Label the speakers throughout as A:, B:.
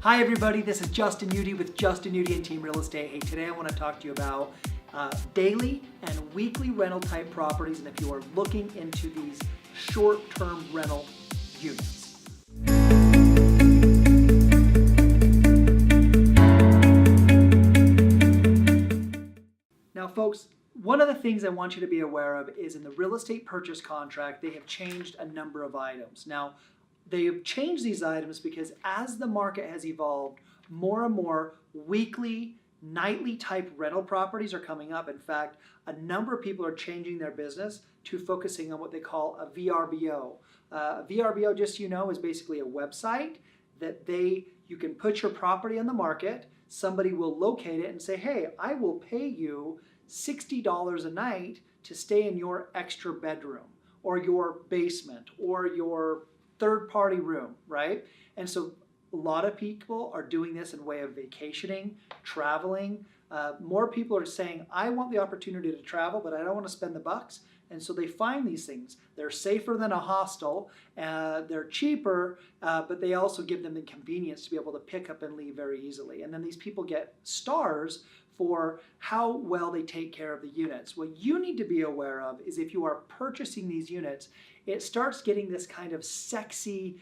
A: Hi everybody, this is Justin Udy with Justin Udy and Team Real Estate. Hey, today I want to talk to you about daily and weekly rental type properties, and if you are looking into these short-term rental units. Now folks, one of the things I want you to be aware of is in the real estate purchase contract, they have changed a number of items. Now, they have changed these items because as the market has evolved, more and more weekly, nightly type rental properties are coming up. In fact, a number of people are changing their business to focusing on what they call a VRBO. A VRBO, just so you know, is basically a website that you can put your property on the market. Somebody will locate it and say, hey, I will pay you $60 a night to stay in your extra bedroom or your basement or your third-party room, right? And so a lot of people are doing this in way of vacationing, traveling. More people are saying, I want the opportunity to travel, but I don't want to spend the bucks. And so they find these things. They're safer than a hostel, they're cheaper, but they also give them the convenience to be able to pick up and leave very easily. And then these people get stars for how well they take care of the units. What you need to be aware of is if you are purchasing these units, it starts getting this kind of sexy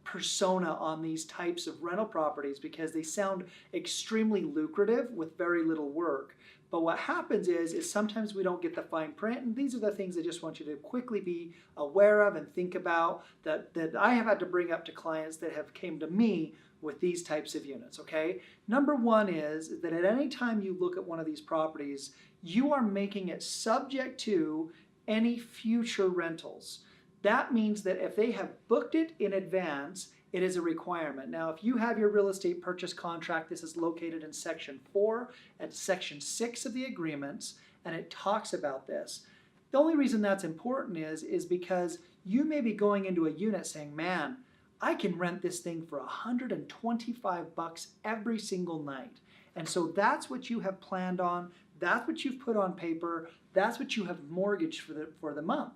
A: persona on these types of rental properties because they sound extremely lucrative with very little work. But what happens is sometimes we don't get the fine print, and these are the things I just want you to quickly be aware of and think about that I have had to bring up to clients that have came to me with these types of units, okay? Number one is that at any time you look at one of these properties, you are making it subject to any future rentals. That means that if they have booked it in advance, it is a requirement. Now, if you have your real estate purchase contract, this is located in Section 4 and Section 6 of the agreements, and it talks about this. The only reason that's important is because you may be going into a unit saying, man, I can rent this thing for $125 every single night. And so that's what you have planned on, that's what you've put on paper, that's what you have mortgaged for the month.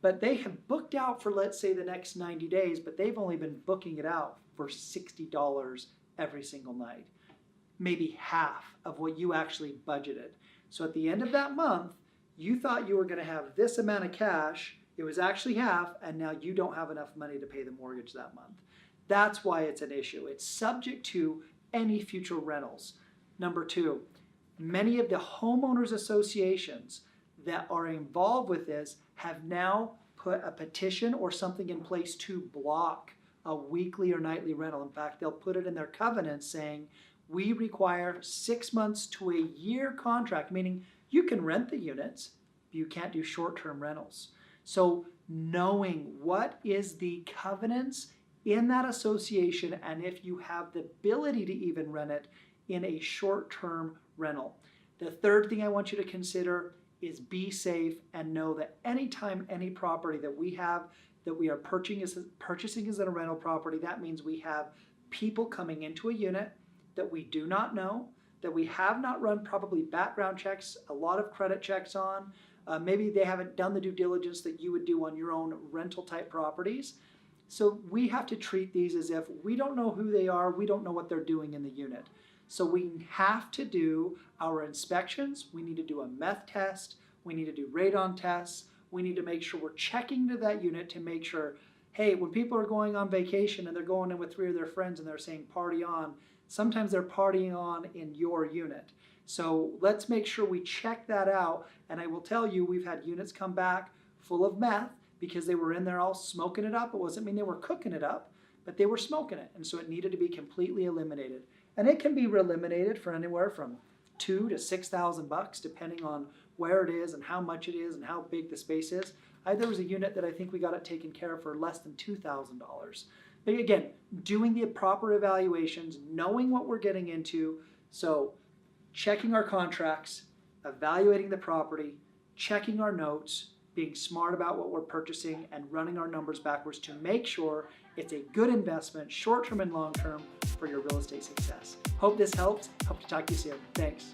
A: But they have booked out for, let's say, the next 90 days, but they've only been booking it out for $60 every single night. Maybe half of what you actually budgeted. So at the end of that month, you thought you were going to have this amount of cash, it was actually half, and now you don't have enough money to pay the mortgage that month. That's why it's an issue. It's subject to any future rentals. Number two, many of the homeowners associations that are involved with this have now put a petition or something in place to block a weekly or nightly rental. In fact, they'll put it in their covenants saying, we require 6 months to a year contract, meaning you can rent the units, but you can't do short-term rentals. So knowing what is the covenants in that association and if you have the ability to even rent it in a short-term rental. The third thing I want you to consider is be safe and know that anytime any property that we are purchasing as a rental property, that means we have people coming into a unit that we do not know, that we have not run probably background checks, a lot of credit checks on. Maybe they haven't done the due diligence that you would do on your own rental type properties. So we have to treat these as if we don't know who they are, we don't know what they're doing in the unit. So we have to do our inspections, we need to do a meth test, we need to do radon tests, we need to make sure we're checking to that unit to make sure, hey, when people are going on vacation and they're going in with 3 of their friends and they're saying party on, sometimes they're partying on in your unit. So let's make sure we check that out, and I will tell you we've had units come back full of meth because they were in there all smoking it up. It wasn't mean they were cooking it up, but they were smoking it, and so it needed to be completely eliminated. And it can be eliminated for anywhere from $2,000 to $6,000 depending on where it is and how much it is and how big the space is. There was a unit that I think we got it taken care of for less than $2,000. But again, doing the proper evaluations, knowing what we're getting into, so checking our contracts, evaluating the property, checking our notes, being smart about what we're purchasing, and running our numbers backwards to make sure it's a good investment, short-term and long-term, for your real estate success. Hope this helps. Hope to talk to you soon. Thanks.